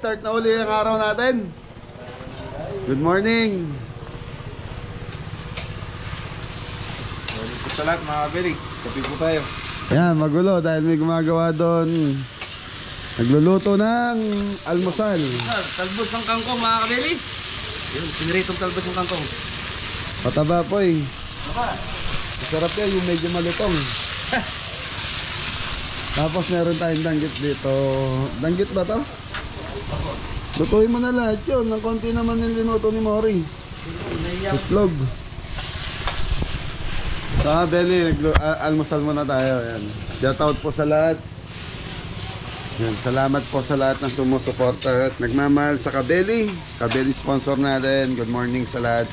start na uli ang araw natin. Good morning. Morning po sa lahat mga kabeli. Kapi po tayo. Yan, magulo dahil may gumagawa doon. Nagluluto ng almusal. Talbos ng kangkong mga kabeli. Yun, piniritong talbos ng kangkong. Pataba po eh. Masarap yan yung medyo malutong. Tapos meron tayong danggit dito. Danggit ba to? Lutuin mo na lahat yun. Ng konti naman yung linuto ni Mori. Itlog. Saka Belly, almusal muna tayo. Yan. Shout out po sa lahat. Yan. Salamat po sa lahat ng sumusuporta at nagmamahal sa Kabeli. Kabeli sponsor natin. Good morning sa lahat.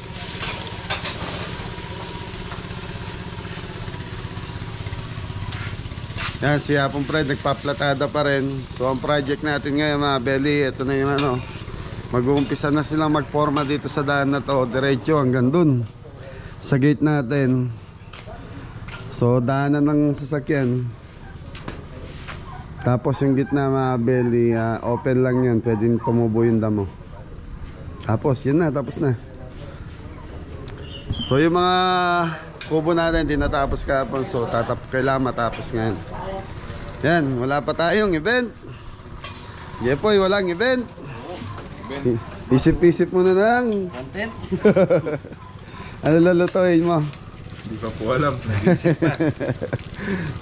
Yan, si Hapong Fred nagpaplatada pa rin. So ang project natin ngayon mga Belly, ito na yung ano, mag-uumpisa na silang magforma dito sa daan na to, diretso hanggang dun sa gate natin. So daanan ng sasakyan. Tapos yung gitna mga Belly, open lang yan, pwedeng tumubo yung damo. Tapos yun na, tapos na. So yung mga kubo natin hindi natapos kahapon, so kailangan matapos ngayon. Yan, wala pa tayong event. Jepoy, walang event. Isip-isip mo na lang. Content? Ano lulutuin mo? Hindi pa po alam.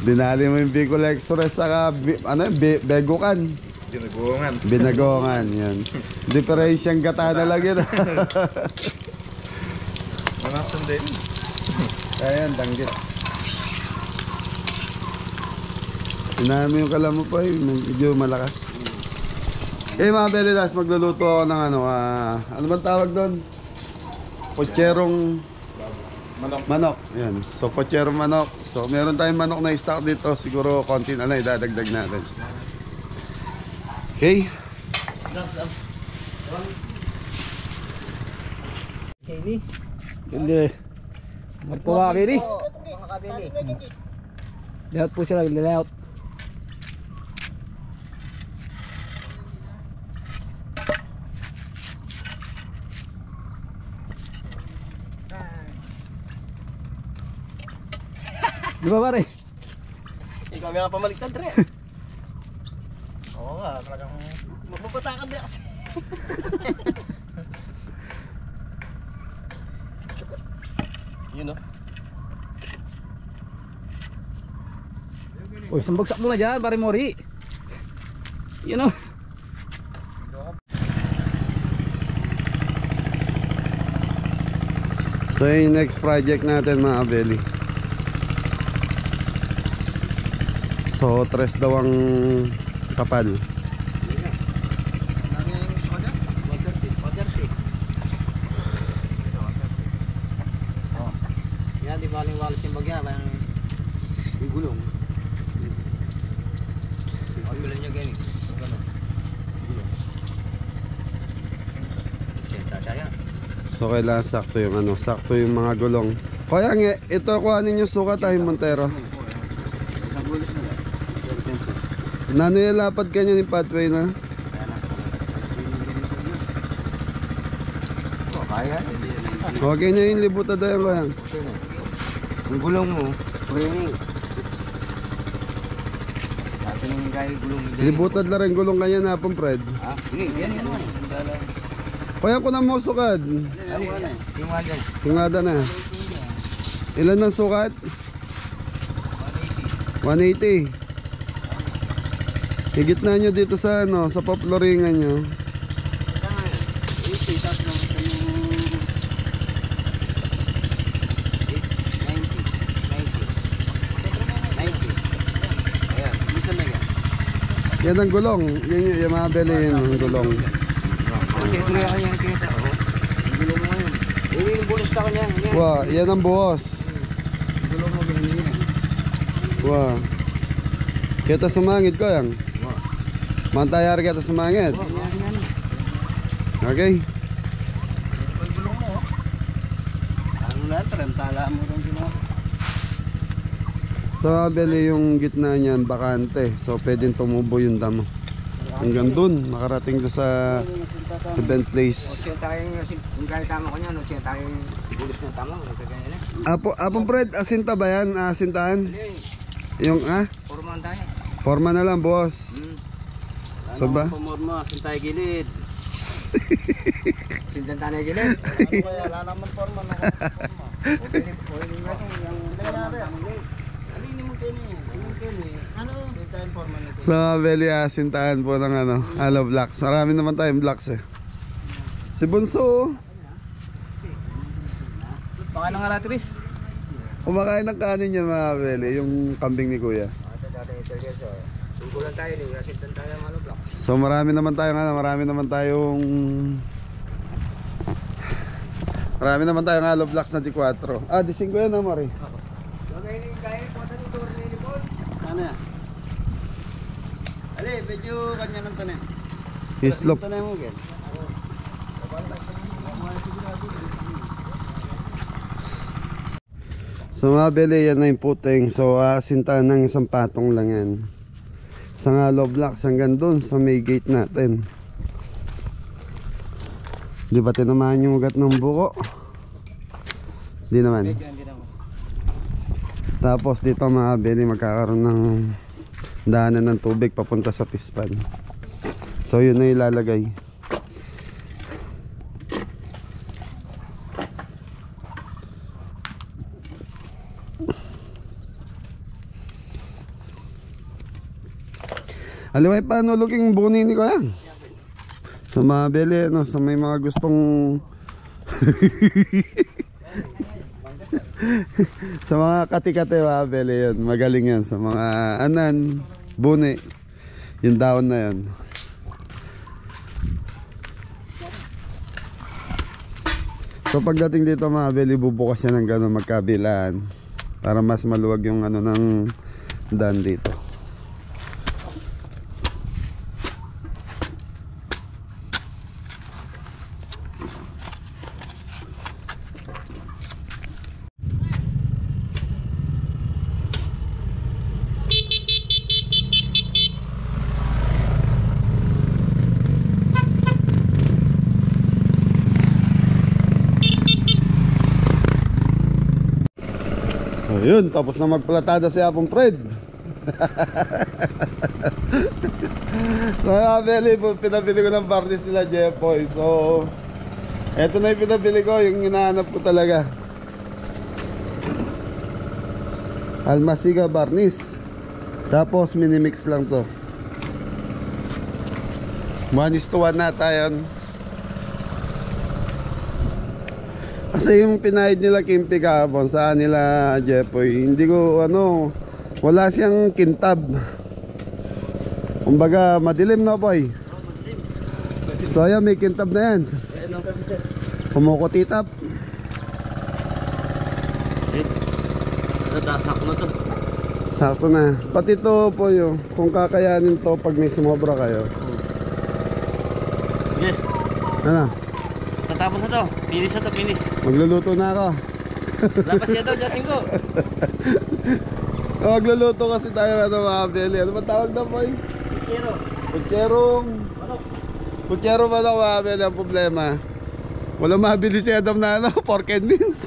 Dinali mo yung Bicol Express saka Begukan. Binagongan. Binagongan, yan. Diferensyang gata na lang yun. Mga sandali. Ayan, danggit. Inahan mo yung kalam mo pa eh, medyo malakas. Okay mga Belilas, magluluto ako ng ano bang tawag doon? Potserong manok. Yan. So potserong manok. So meron tayong manok na stock dito. Siguro konti na lang idadagdag natin. Okay. Hindi. Magpawa kabili. Layout po sila, layout. Di ba pare? Ikaw nga pamaliktad rin. Oo nga, talagang magpapatakan din kasi. Yun o. Uy, sambagsak mo na dyan, pare Mori. Yun o. So yung next project natin mga Abeli. So tres daw ang kapal. Yan, di baling walis yung bagya, parang yung gulong. Ang gulong niya ganyan. So kailangan sakto yung sakto yung mga gulong. Kaya nga, ito kuhanin yung sukat ay Montero. Nano yung lapad kanya ni pathway na? Kaya? Okay na yung libutan daw yung kaya. Ang gulong mo, training. Dati nang gaya gulong. Libutan na rin gulong kanya na Hapong Fred. Ah, hindi, yan. Kaya ko na mo sukad. Tingada na. Ilan ang sukat? 180. Higit na nyo dito sa sa paploringan nyo. Yan ang gulong. Yung mga beli yun ang gulong. Wow, yan ang buhos. Wow. Kita sumangit ko yan. Mantayar kita sumangit. Okay. So beli yung gitna niyan bakante. So pwedeng tumubo yung damo. hanggang dun, makarating doon sa event place. Kung kaya tama ko niya, no? Kung tayo bulis ng tama, nagkagaya na. Apong Fred, asinta ba yan? Asintahan? Yung Forman tayo. forma na lang, boss. So ba? Pamorma, saan tayo gilid? Sindan tayo gilid. Kaya lalaman forma na forma. Okay nga yung Alinin mo kayo niya. Ano? Ito yung forma nito. So, Beli, asintahan po ng hollow blocks. Marami naman tayong blocks eh. Si Bunso, Baka nang alatris. kumakain ng kanin niya mga Beli, yung kambing ni Kuya. ito dati interview so. Tungkulan tayo ni sindan tayo ng ano block. So, marami naman tayong hollow blocks na D4. Ah, D5 yan na, Mari. Lagay ni kaya po tani door ni Lipon. Ano yan? Ali, medyo kanya ng tanim. Hislop. Tanim mo gan. So mga Beli, yan na yung puting. So asintahan ng isang patong lang yan. Isang hollow blocks hanggang dun sa may gate natin. Di ba tinamaan yung ugat ng buko? Di naman. Tapos dito mga Beli, magkakaroon ng daanan ng tubig papunta sa pispan. So yun na ilalagay. Aliway, paano looking buni ni ko yan? Sa mga Beli, sa may mga gustong sa mga kati-kati mga Beli yun, magaling yan. Sa mga anan, buni, yung daon na yun. So pagdating dito mga Beli, bubukas yan ng gano'n magkabilaan para mas maluwag yung ng daan dito. Yun, tapos na magplatada si Apong Fred. So mga Beli, pinabili ko ng varnish sila Jeffoy. So eto na yung pinabili ko, yung hinahanap ko talaga. Almasiga varnish. Tapos minimix lang to. 1:1 na tayo. Kasi yung pinahid nila Kimpi kahapon sa nila Jeffoy, hindi ko wala siyang kintab. Kumbaga madilim na boy. So ayan, may kintab na yan. Kumukutitap. Sakto na to. Sakto na. Pati to po yun, kung kakayanin to pag may sumobra kayo. Yes. Ano? Tatapos na to. Finish na to, finish. Magluluto na ako. Labas niya daw, Jasing ko. Magluluto kasi tayo mga Beli. Ano ba tawag na boy? Kero. Puchero ba daw mga Beli? Ang problema, wala mabili si Adam na pork and beans.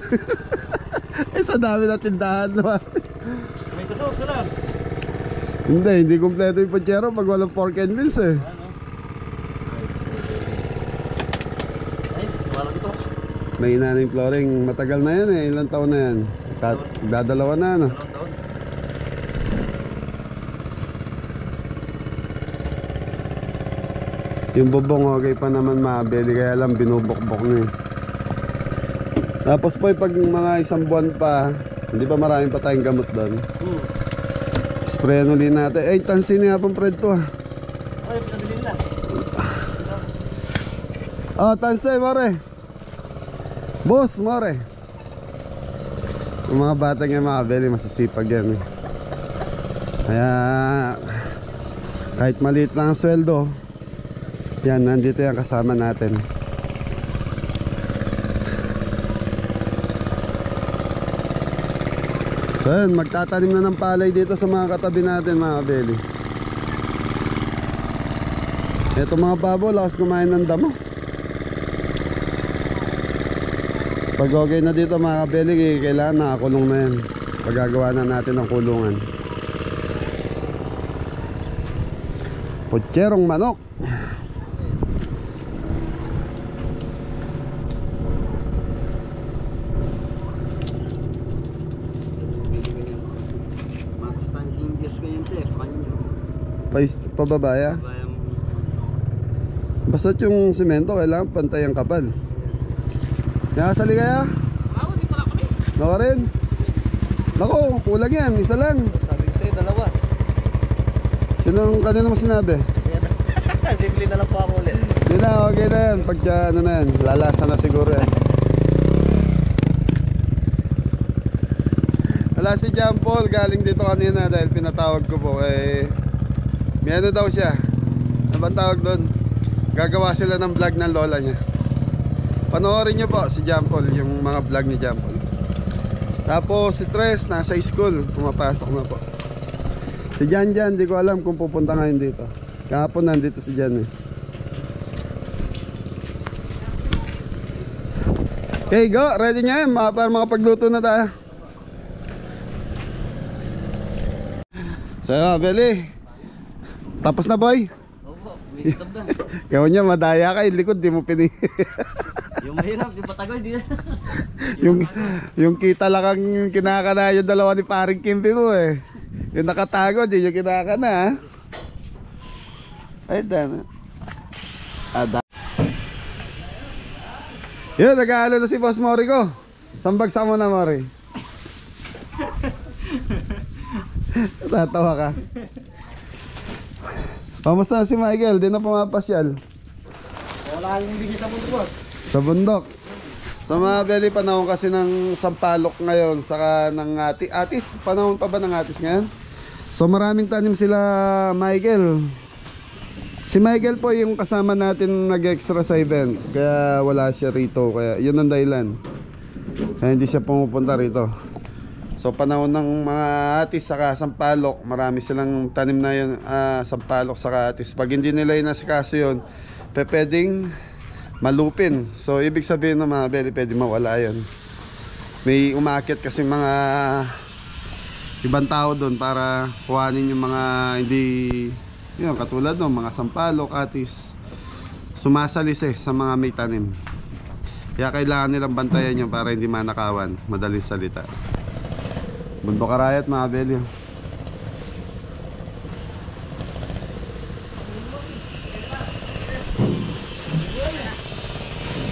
Sa dami na tindahan naman. May tusok sila. Hindi kompleto yung puchero pag walang pork and beans eh. Ay, wala dito. May ina na yung flooring, matagal na yan eh, ilang taon na yan. Dadalawa na Anong taon? Yung bubong okay pa naman mabili, kaya lang binubok-bok na eh. Tapos po pag mga isang buwan pa, hindi pa maraming pa tayong gamot doon. Sprayan ulit natin. Eh, tansin niya pong Fred to ah. Ay, pinabilin na. Oh, tansin more. Boss, more. Yung mga batang yung makabili, masisipag yan eh. Kaya kahit maliit lang ang sweldo, yan, nandito yung kasama natin. So yun, magtatanim na ng palay dito sa mga katabi natin mga kabeli. Ito mga babo, lakas kumain ng damo. Pag okay na dito mga kabeli, kailangan nakakulong na yan. Pagagawa na natin ng kulungan. Putcherong manok. Matastang Diyos ko yung tip. Pababaya. Basta't yung semento kailangan pantay ang kapal. Nakasali kaya? Ako, di pala kami. Naka rin. Nako, kulang yan, isa lang. Sabi ko sa'yo, dalawa. Sinong kanina mo sinabi? Bibili na lang po ako ulit. Hindi na, okay na yan. Pagka ano na yan, lalasa na siguro yan. Wala si John Paul, galing dito kanina dahil pinatawag ko po. May ano daw siya. Ano bang tawag doon? Gagawa sila ng vlog ng lola niya. Panoorin niyo po si John Paul, yung mga vlog ni John Paul. Tapos si Tres, nasa school, pumapasok na po. Si Jan, di ko alam kung pupunta ngayon dito. Kahapon nandito si Jan eh. Okay, go. Ready niya yan para makapagluto na tayo. So, Beli. Tapos na, boy? Opo, may itab na. Gawin niya, madaya ka. Yung likod, di mo pini. Yung mahirap, yung patagoy, di na. yung kita lang ang kinakana yung dalawa ni paring Kimpi mo eh. Yung nakatago, di yung kinakana ha. Ay, dana. Ada. Yun, nag-aalo na si Boss Mori ko. Sambagsa mo na, Mori. Tatawa ka. Kamusta si Michael? Di na pumapasyal. Wala yung bigay sa mundo, boss. Sa bundok. Sa mga beli, panahon kasi ng sampalok ngayon, saka ng atis. Panahon pa ba ng atis ngayon? So maraming tanim sila, Michael. Si Michael po yung kasama natin nag-extra sa event. Kaya wala siya rito. Kaya yun ang dahilan. Kaya hindi siya pumupunta rito. So panahon ng mga atis saka sampalok, marami silang tanim na yun, sampalok saka atis. Pag hindi nila inasikaso yun, pwedeng malupin. So ibig sabihin ng mga beli, pwede mawala yun. May umaakit kasi mga ibang tao doon para kuhanin yung mga hindi yun, katulad no, mga sampalok, atis, sumasalis sa mga may tanim. Kaya kailangan nilang bantayan yun para hindi manakawan. Madaling salita. Bundok Arayat mga beli.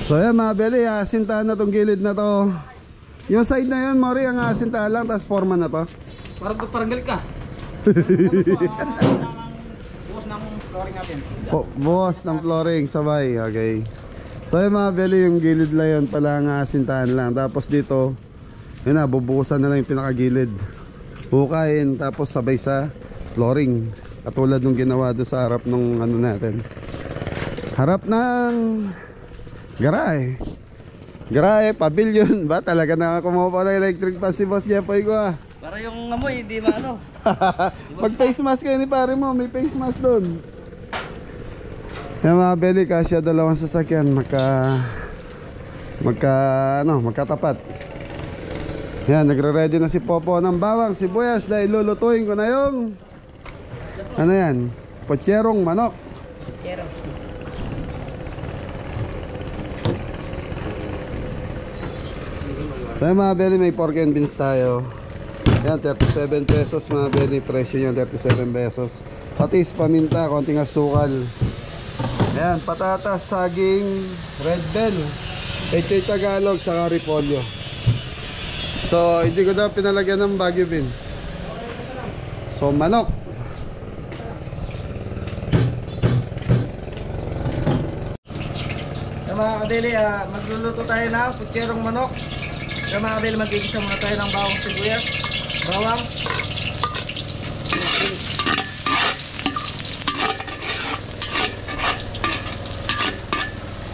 So yan mga beli, asintahan na tong gilid na to. Yung side na yun, Mori, ang asintahan lang, tapos forma na to. Parang galit ka. Bukas ng flooring natin. Bukas ng flooring, sabay, okay. So yan mga beli, yung gilid lang yun pala ang asintahan lang. Tapos dito, yun na, bubukusan na lang yung pinakagilid. Hukayin, tapos sabay sa flooring. Katulad nung ginawa doon sa harap ng ano natin. Harap ng garahe. Garahe, pavilion. Ba talaga nakakumuha ng electric pan si Boss Jepoy ko ah. Para yung amoy, hindi maano. Mag face mask kayo ni pare mo, may face mask doon. Yan mga beli, kasya dalawang sasakyan, magkatapat. Yan, nagre-ready na si Popo ng bawang sibuyas dahil lulutuin ko na yung ano yan, putcherong manok. Kero. So mga beli, may pork and beans tayo. Yan, 37 pesos mga beli, presyo niya 37 pesos. Patis, paminta, konting asukal. Ayan, patatas, saging, red bell, pechay Tagalog, saka repolyo. So, hindi ko daw pinalagyan ng Baguio beans. So, manok. Sa mga kadili, magluluto tayo ng putcherong manok. Sa mga kadili, magigisa muna tayo ng bawang sibuyas. Bawang.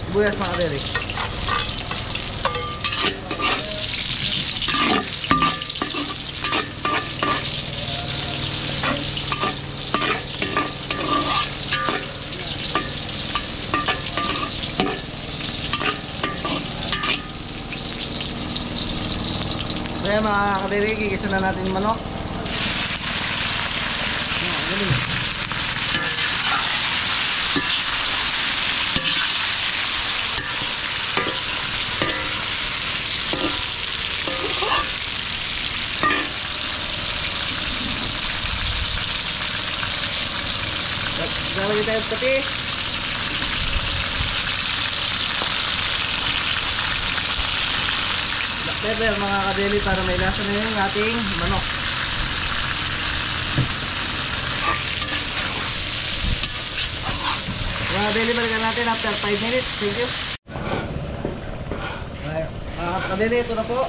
Sibuyas mga kadili. Kaya mga kabili, gigisa na natin yung manok. Lalagay tayo sa patis. Black pepper mga kabili para may lasa na yung ating manok. Mga kabili, balikan natin after 5 minutes. Thank you. Mga kabili, ito na po.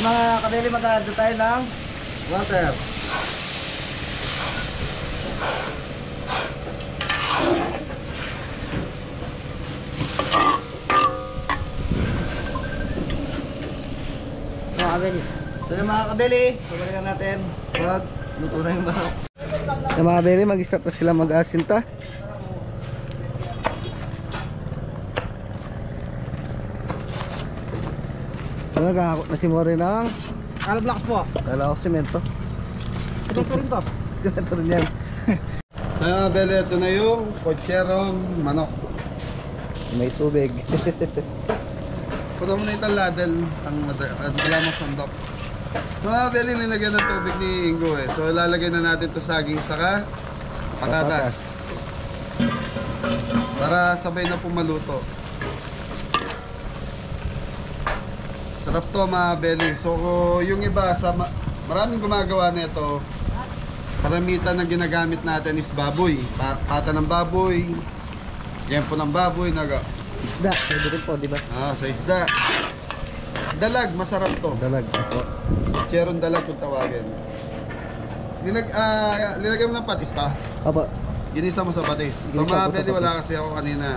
Mga kabili, mag-add tayo ng water. Mga kabili. So yung mga kabili, pabalikan natin pag luto na yung manok. Yung mga kabili, mag-start na sila mag-asinta. Nagkakakot na si Mori ng Ano blocks po? kala ko simento. Ito rin to. Simento rin yan. Mga bele, ito na yung kotserong manok. May tubig. Puto mo na itong ladel, ang wala mong sandok. So mga bele, nilagyan ng tubig ni Ingo eh. So ilalagay na natin to saging saka patatas. Para sabay na pumaluto. Sarap to mga bele. So yung iba, maraming gumagawa nito. Karamitan na ginagamit natin is baboy. Pata ng baboy, yempo ng baboy, Isda, pwede rin po, di ba? sa isda. Dalag, masarap to. Dalag. Opo. Cheron dalag kung tawagin. Nilagay mo ng patis ta. Opo. Ginisa mo sa patis. So Ginisa ko mga sa bele, patis. wala kasi ako kanina.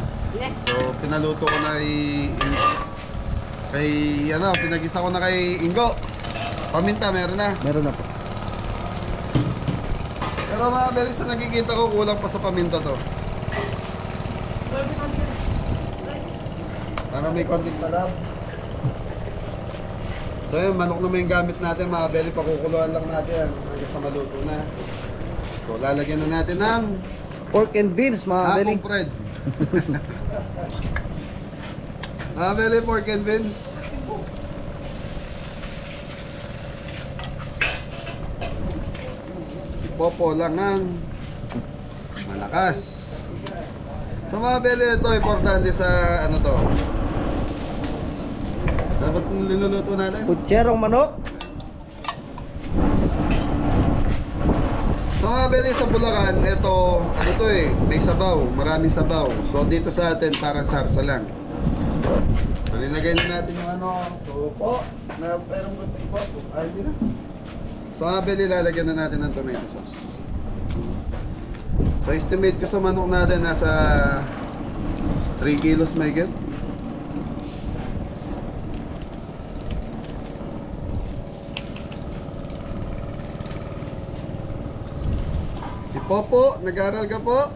So pinaluto ko na pinagisa ko na kay Ingo. Paminta, meron na. Meron na po. Pero mga bele, sa nakikita ko, kulang pa sa paminta to. Para may konting talab. So yun, manok naman yung gamit natin mga bele. Pakukuluan lang natin hanggang sa maluto na. So lalagyan na natin ng Pork and beans, mga kabili. hapong bread. Mga bele, pork and beans. Popo lang ang malakas. So mga bele, ito importante sa ano to. Dapat niluluto natin. Kutserong manok. So mga bele, sa Bulacan, ito ano to eh, may sabaw, maraming sabaw. So dito sa atin parang sarsa lang. So nilagay na natin yung ano, supo na perong po. Ay, hindi na. So mga bele, lalagyan na natin ng tomato sauce. So estimate ko sa manok natin nasa 3 kilos may get. Si Popo, nag-aaral ka po?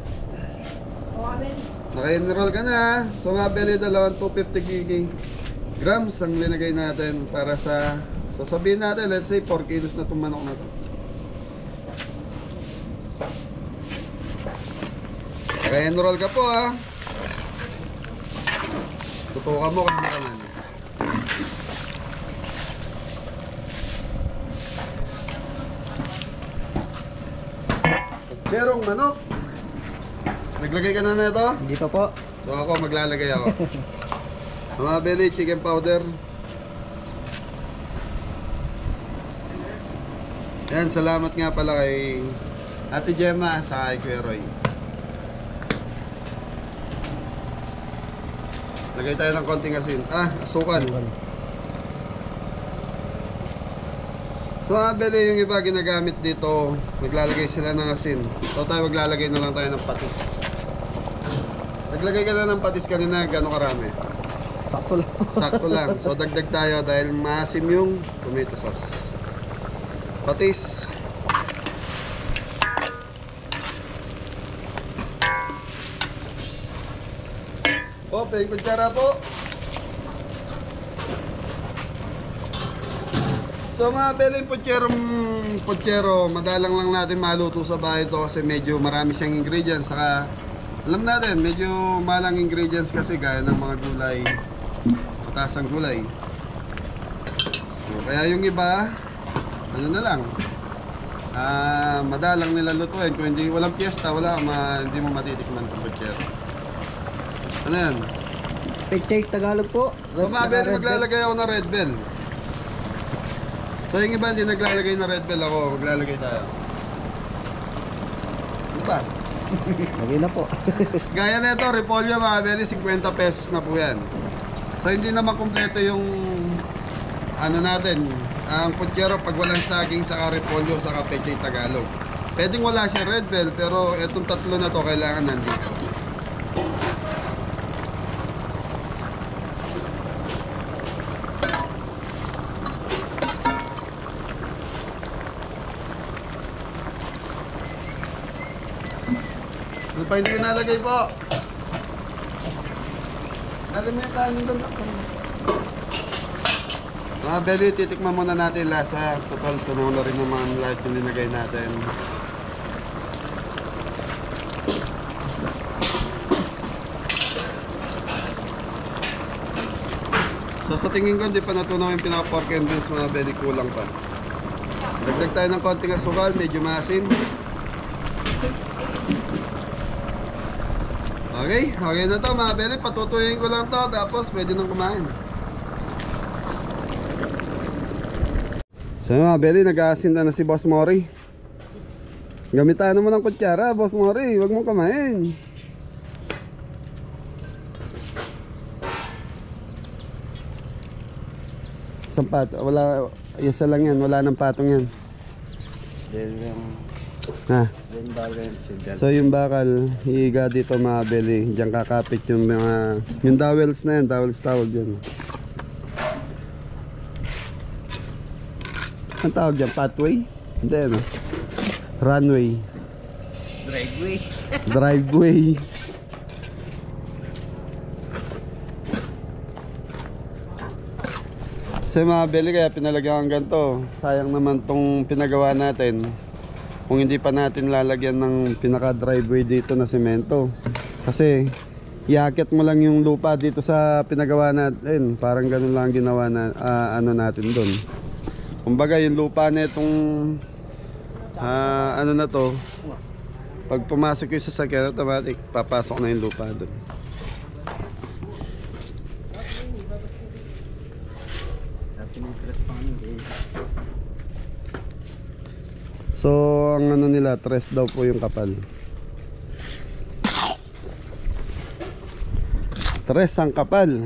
Naka-enroll ka na. So mga bele, dalawang 250 grams ang linagay natin para sa, so sabihin natin, let's say 4 kilos na itong manok na to. Naka-enroll ka po ha. Tutukan mo kung naman. Kotserong manok. Naglagay ka na nito? Hindi pa po. So ako, maglalagay ako. Mga bele, chicken powder. Yan, salamat nga pala kay Ate Gemma sa kay Kuya Roy. Lagay tayo ng konting asin. Asukal. So mga bele, yung iba ginagamit dito, naglalagay sila ng asin. So tayo maglalagay na lang tayo ng patis. Naglagay ka na ng patis kanina, gano'ng karami? Sakto lang. Sakto lang. So dagdag tayo dahil maasim yung tomato sauce. Patis. Po, pwede kutsara po. So mga beli, pochero, madalang lang natin maluto sa bahay ito kasi medyo marami siyang ingredients. Saka alam natin, medyo malang ingredients kasi gaya ng mga gulay, mataas ang gulay. So, kaya yung iba, ano na lang, madalang nila lutuin. Kung hindi, walang piyesta, hindi mo matitikman itong pochero. Ano yan? Pechay Tagalog po. So mga beli, maglalagay ako ng red bell. So yung iba hindi naglalagay na red bell, ako maglalagay tayo. Ano ba? Lagay na po. Gaya na ito, repolyo mga beli, 50 pesos na po yan. So hindi naman kompleto yung ano natin, ang pochero pag walang saging saka repolyo saka pechay Tagalog. Pwedeng wala siya red bell, pero itong tatlo na to kailangan nandito. Ano pa hindi nalagay po? Lagay mo yung kanin doon. Mga beli, titikman muna natin lasa. Total, tunaw na rin naman lahat yung linagay natin. So sa tingin ko, hindi pa natunaw yung pinaka-pork and beans mga beli, kulang pa. Dagdag tayo ng konting asukal, medyo maasim. Okay na to mga beli, patutuyin ko lang to tapos pwede nang kumain. So mga beli, nag-aasinta na si Boss Mori. Gamitan mo ng kutsara, Boss Mori, wag mo kumain. Isang pato, wala, isa lang yan, wala nang patong yan. Ha? So yung bakal, higa dito mga beli. Diyan kakapit yung mga, yung dowels na yan, dowels tawag dyan. Ang tawag dyan, pathway? Hindi ano? Runway. Driveway. Driveway. So mga beli, kaya pinalagyan ganito. Sayang naman tong pinagawa natin kung hindi pa natin lalagyan ng pinaka driveway dito na semento, kasi iakit mo lang yung lupa dito sa pinagawa natin. Parang ganun lang ginawa na ano natin doon. Kumbaga yung lupa na itong ano na to, pag pumasok yung sasakyan, automatic papasok na yung lupa doon. So ang ano nila, tres daw po yung kapal. Tres ang kapal.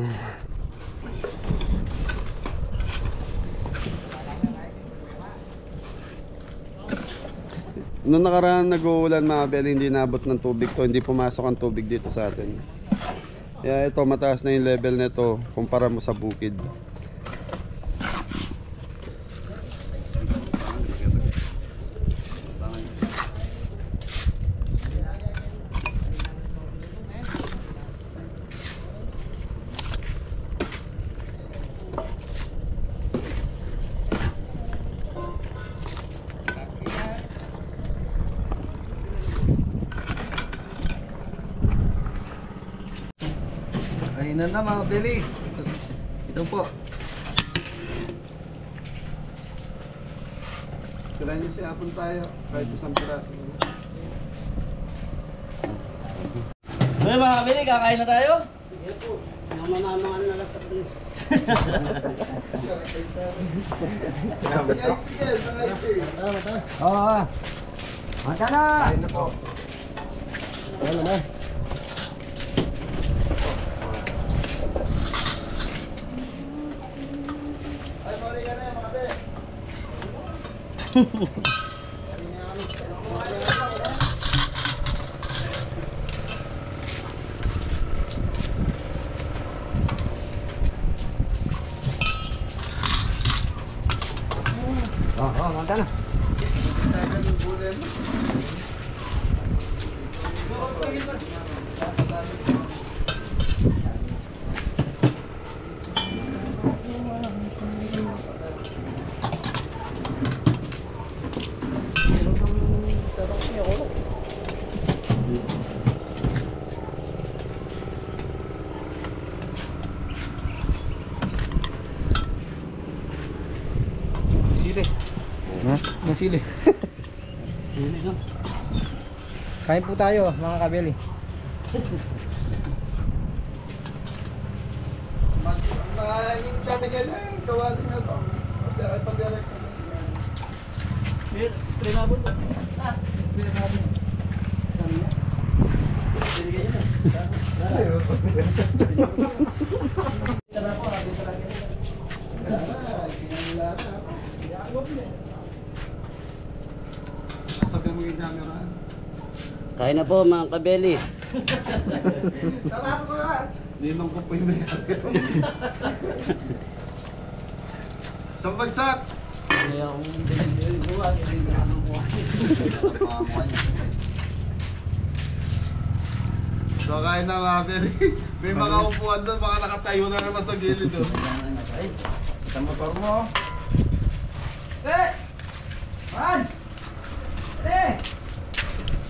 Noong nakaraan nag-uulan mga beli, hindi naabot ng tubig to, hindi pumasok ang tubig dito sa atin. Kaya ito, mataas na yung level nito kumpara mo sa bukid. Ayun na mga beli. Ito po. Kailan niya siapon tayo, kahit isang piraso. Well, mga kabili, kakain na tayo. Yan po. Yung mamamangan na lang sa Pilips. Oo. Mata na. Ayun na po. Ayun naman. Ay, mali ka na yan, mga te. Oo, mata na. Tagal yung bulem. sili. Sili no? Kain po tayo mga kabeli. Maingin kami ganyan. Kawali nga to. Pag-direct. Trinabon po. Trinabon. Sabi mo yung camera. Kain na po mga kabeli. Ninong ko po yung may Isang bagsak! Kaya kung bilhin buwa, bilhin na ng buwa. So kain na mga Beli. May mga upuan doon, baka nakatayo na naman sa gilid doon. Isang motor mo.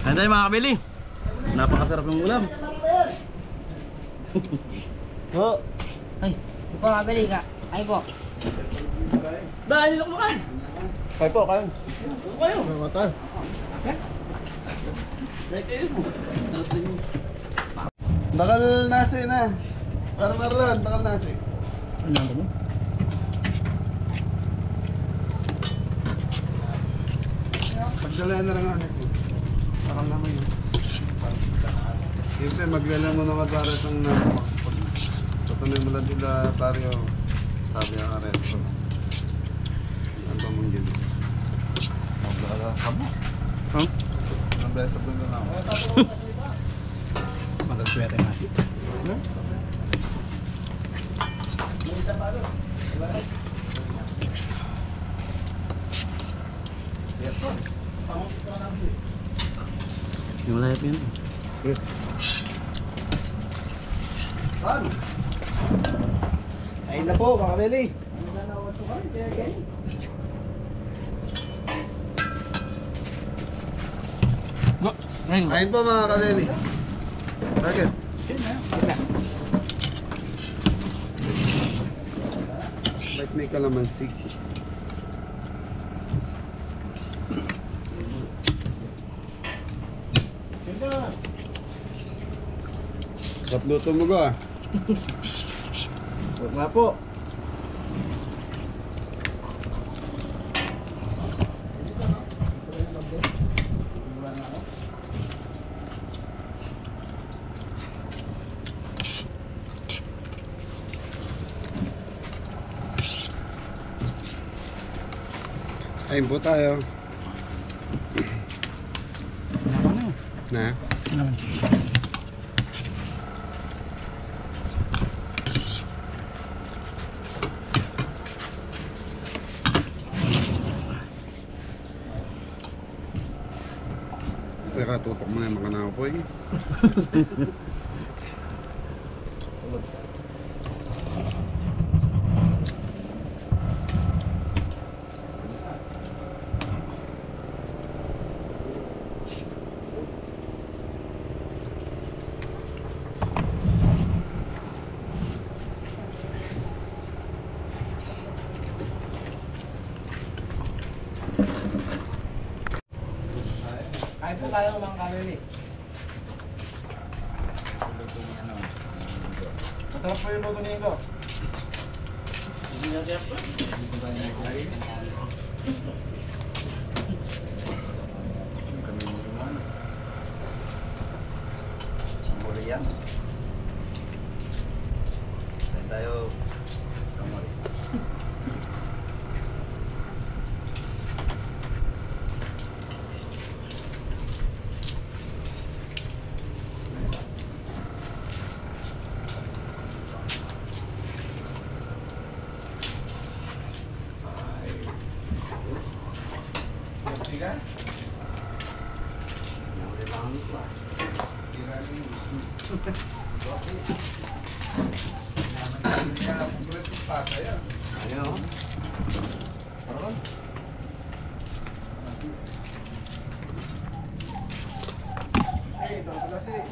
Kain tayo mga kabili. Napakasarap ng ulam. Po. Ay, po kabeli ka. Ay po. Dahil nila kumakain. Kayo po, kayo. Kayo. May mata. Nakal nasi na. Marlon, nakal nasi. Ano ang mo? Magdala na lang ako. Parang naman yun. Siyempre, magdala mo na madaras ng patuloy mo lang sila Tario. Sabi ang Arenzo. Ano ba mong gili? Magdala ka mo? Huh? Anong beso doon na ako? Mag-swerte nga siya. Yung layap yun. Saan? Kain na po mga kabeli. No, ayun. Kain po mga kabeli. Bakit? Ba't may kalamansi? Sarap luto mo ko ah. Nga po. Kain po tayo. Na? Naman. Teka, tutok mo na yung mga nakapoy. Kain po tayo mga kabeli. Masarap po yung luto niyo ko. Kamuli yan. Kain tayo. Kamuli. Tiga? Kamuli lang ito ah. Tiga rin. Okay. Naman kaya pagkulit ng pasa yan. Ayaw. Parang? Ito kasi.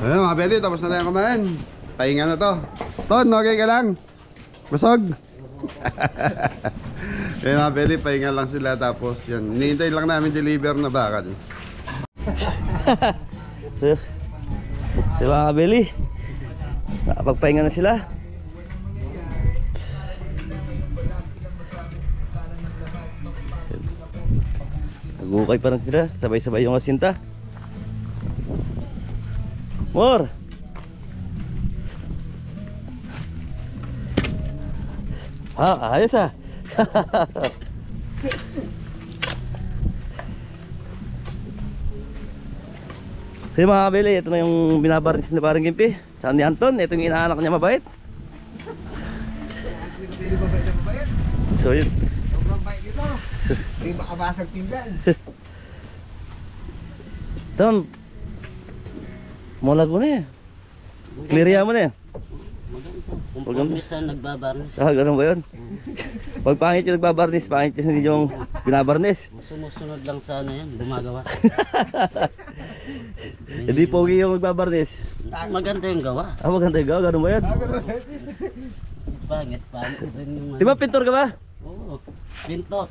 Ayun mga Beli, tapos na tayo kumain. Pahinga na to. Ton, okay ka lang? Busog? Ayun mga Beli, pahinga lang sila. Tapos yan, hinihintay lang namin deliver na bakal. Di ba mga Beli? Nakapagpahinga na sila. Nagukay pa rin sila. Sabay-sabay yung asinta. More! Ayos ah. So mga kabili, ito na yung binabarnis ni parang Gimpi. Saan ni Anton? Ito yung inaanak niya mabait. So yun. Sobrang bait nito. Hindi makabasag pinggan. Ton, molag mo na eh. Clearya mo na eh. Kung minsan nagbabarnis. Ganun ba yun? Pag pangit yung nagbabarnis, pangit yung yung binabarnis. Sumusunod lang sa ano yan, gumagawa. Hindi pogi yung magbabarnis. Maganda yung gawa. Maganda yung gawa, ganun ba yun? Pangit rin yung Di ba pintor ka ba? Oo, pinto.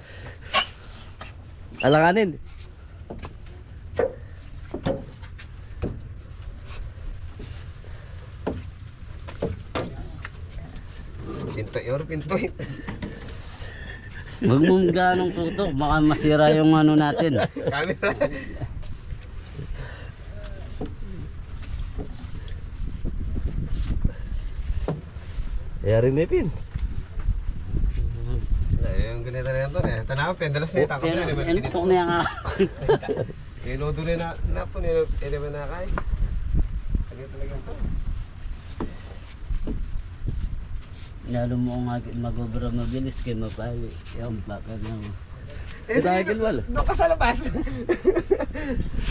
Alanganin. Pintoy. Huwag mong ganong tutok, baka masira yung ano natin. Camera. Kaya rin may pin. Yung ganito na yan to eh. Tanaw, pendalas na itakot Pero na yun. ano po niya nga. Kaya lodo na po nila na kay. Kaya talaga ito. Lalo mo mag-obra mabilis kayo mapali. Yung baka na mo. Dahil kilwal. Doon ka sa labas.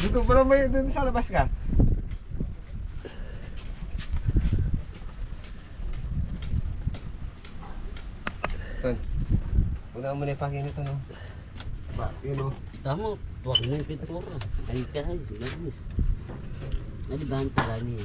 Gusto mo naman doon sa labas ka? Ton, una mo na ipagin ito no? Yun o. Tama, huwag mo yung pintura. Ay kahay, mabilis. Nalibahan pala niya.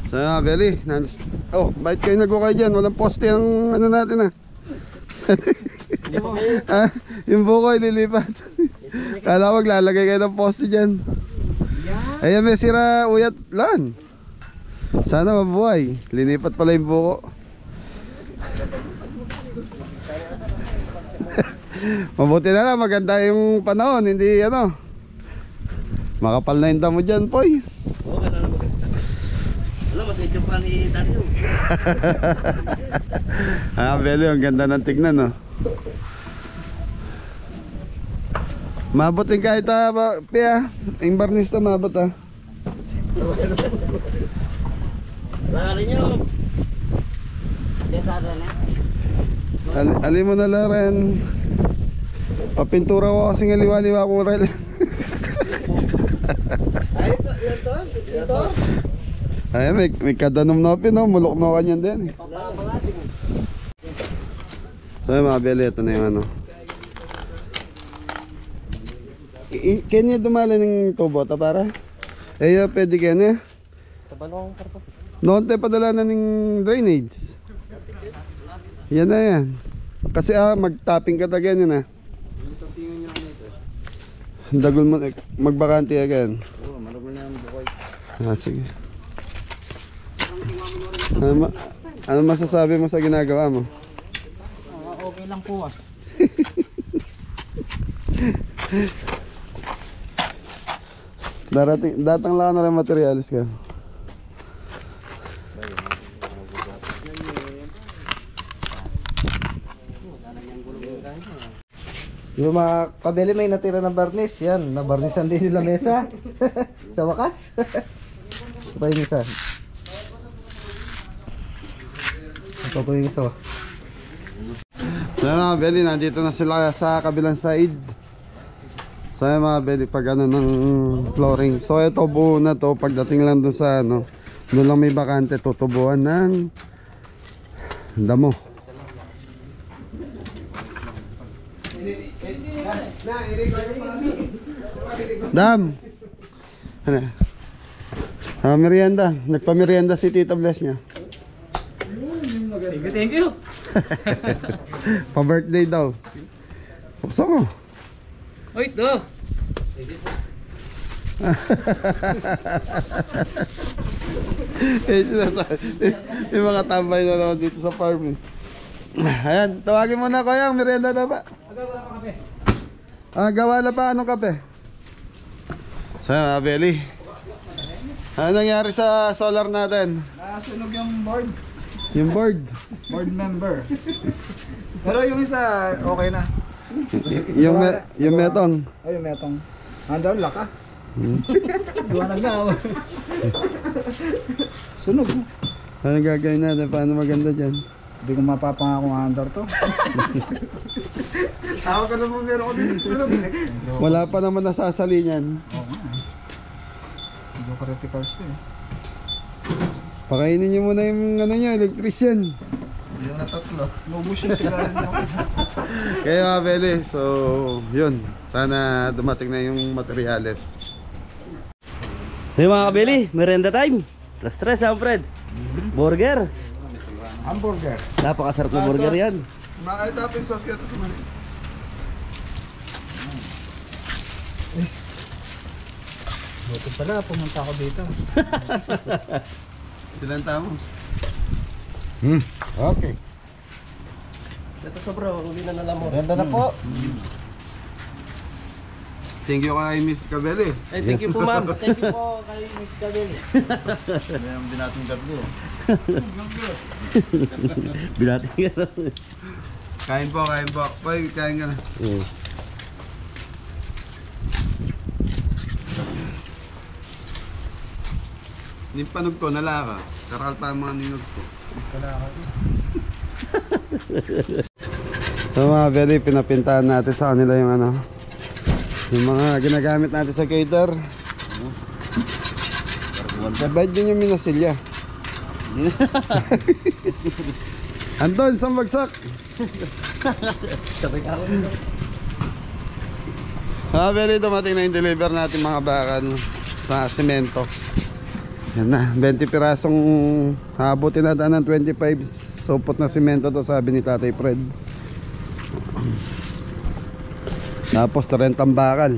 So Beli, oh, bait kayo nagukay dyan. Walang poste ang ano natin ah. Ah, yung buko ililipat. Kala ko maglalagay kayo ng poste dyan. Ayan may sira uyat lan. Sana mabuhay. Linipat pala yung buko. Mabuti na lang, maganda yung panahon. Hindi ano, makapal na yung damo dyan poy. Oo, ganda na maganda. Alam, mas ito pa ni Dario. Beli, ang ganda ng tignan no. Mabot din kahit Pia, yung barnista mabot ah. Lari nyo. Desada na. Ali mo na Laren. Papintura ko kasing aliwa-liwa ko rel. Ay, ito. Ay, may kadanom na pin, no? Mulok na kanyan din. So mga Beli, ito na yung ano. Kanya dumali ng tubo, ta para? Pwede kanya. Tabalong karpa. Noon tayo padala na ng drainage. Yan na yan. Kasi mag-tapping ka ta ganyan ah. Dagol mo, magbakante again. Oo, maragol na yung bukoy. Sige. Ano masasabi mo sa ginagawa mo? Okay lang po ah. Datang lang na rin materialis ka. Yung mga kabeli may natira ng barnis. Yan, nabarnisan din nila mesa. Sa wakas. Pa yung isa. Ito po yung isa. So mga Beli, nandito na sila sa kabilang side. So mga Beli, pag ano ng flooring. So ito buo na to, pagdating lang doon sa ano, doon lang may bakante, tutubuan ng damo. Dam! Ano? Merienda. Nagpa-merienda si Tita Bless niya. Thank you. Pa-birthday daw. Buksan mo. Oy, ito. Yung mga tambay na naman dito sa farm. Ayan, tawagin mo na kuya, merienda na ba? Gawa na pa, anong kape? So mga Beli, ano nangyari sa solar natin? Nasunog yung board. Yung board. Board member. Pero yung isa, okay na. Yung metong. Ay, yung metong. Andar, lakas. Luwanag na. Sunog. Ano gagawin natin? Paano maganda dyan? Hindi ko mapapangako ang andar to. Tawag ka na mo meron ko din. Sunog. Wala pa naman nasasali niyan. Oo nga. Medyo critical siya eh. Pakainin niyo muna yung ano niya, electrician. Yung na tatlo. Mubus yung sila rin ako. Kaya mga Beli, so yun. Sana dumating na yung materyales. So yung mga kabili, merenda time. Plus 3 ang Fred. Burger. Hamburger. Napakasarap na burger yan. Makay tapin sauce ka ito sa mali. Buti pala, pumunta ako dito. Silanta mo. Okay. Ito sobra, huli na nalang mo. Ganda na po. Thank you kay Miss Cabelli. Eh, thank you po ma'am. Thank you po kay Miss Gabriel. Mayroon din natin gablo. Binati ka na. Kain po, kain po. Boy, kain ka na. Yung panog ko, nalaka. Karal pa ang mga ninog ko. So mga Beli, pinapintahan natin sa kanila yung ano, yung mga ginagamit natin sa cater. Sabay din yung minasilya. Anton, isang bagsak. Mga Beli, dumating na yung deliver natin mga bakal sa semento. Yan na, 20 pirasong habutin natin ng 25 supot na semento to, sabi ni Tatay Fred. Tapos 30 bakal.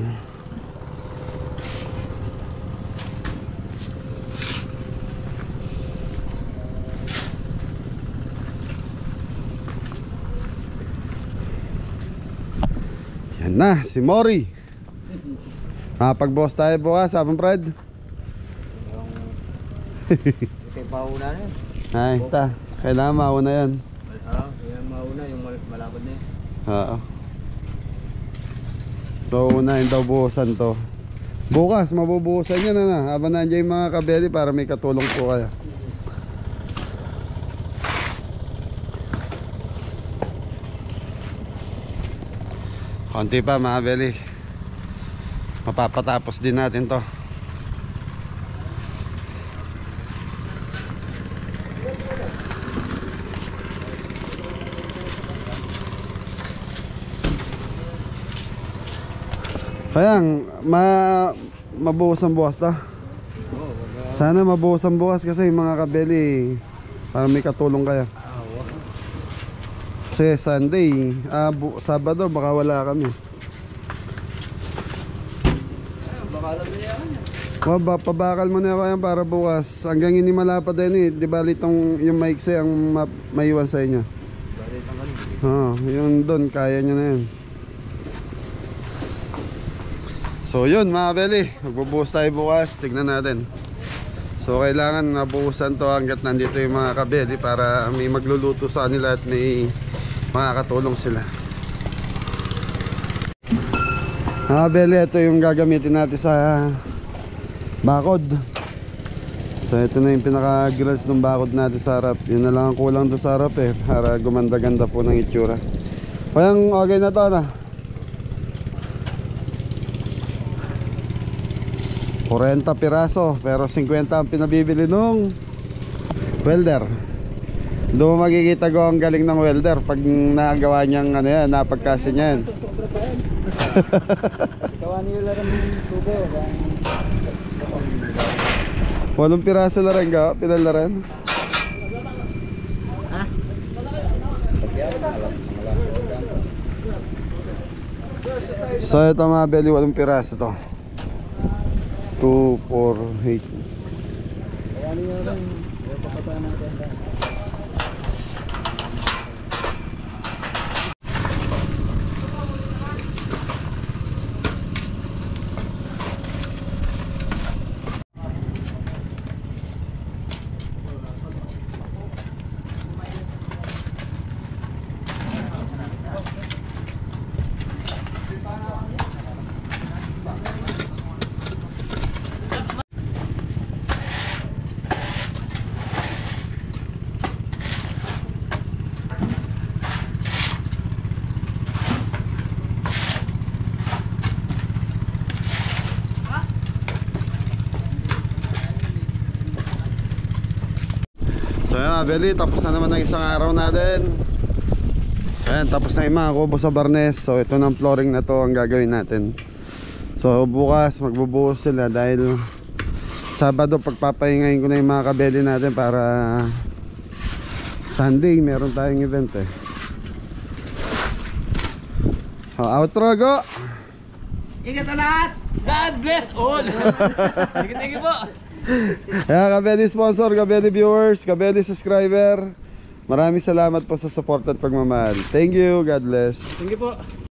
Yan na, si Mori. Pag-boss tayo bukas, sabi Fred. Ito yung pauna na yun. Ay, ta. Kailangan mauna yan. Oo, yan mauna yung malapad na yun. Oo. So, unahin daw buhusan to. Bukas, mabubuhusan nyo na. Habang nandiyan yung mga kabeli para may katulong po kayo. Konti pa mga kabeli. Mapapatapos din natin to. Kayang mabuhos ang bukas ta. Sana mabuhos ang bukas kasi mga kabeli para may katulong kaya. Kasi Sunday, Sabado baka wala kami. Pabakal mo na ako yan para bukas. Hanggang hindi malapad din eh. Di ba litong yung maiksi ang maiwan sa inyo? Yung doon kaya nyo na yan. So yun mga kabeli, magbubuhos tayo bukas, tignan natin. So kailangan nabuhusan to hanggat nandito yung mga kabeli para may magluluto sa kanila at may makakatulong sila. Mga kabeli, ito yung gagamitin natin sa bakod. So ito na yung pinaka-grills ng bakod natin sa harap. Yun na lang ang kulang doon sa harap eh, para gumanda-ganda po ng itsura. Kayang okay na to na 40 piraso, pero 50 ang pinabibili nung welder. Doon mo makikita ko ang galing ng welder pag nagawa niyang ano yan, napagkasi niya yan. Sobra pa yan. Gawa niyo lang ng tubo. 8 piraso na rin ka, pinalaran. Ha? So ito mga belly, 8 piraso to. 2, 4, 8. Gawa niyo lang. Papatayan natin. So yan mga belly, tapos na naman ang isang araw natin. So yan, tapos na yung mga kubo sa barnes. So ito ng flooring na to ang gagawin natin. So bukas magbubuhos sila dahil Sabado pagpapahingayin ko na yung mga kabeli natin para Sunday meron tayong event eh. So outro go! Ingat na lahat! God bless all! Thank you po! Kaya kabeli sponsor, kabeli viewers, kabeli subscriber, maraming salamat po sa support at pagmamahal. Thank you, God bless. Thank you po.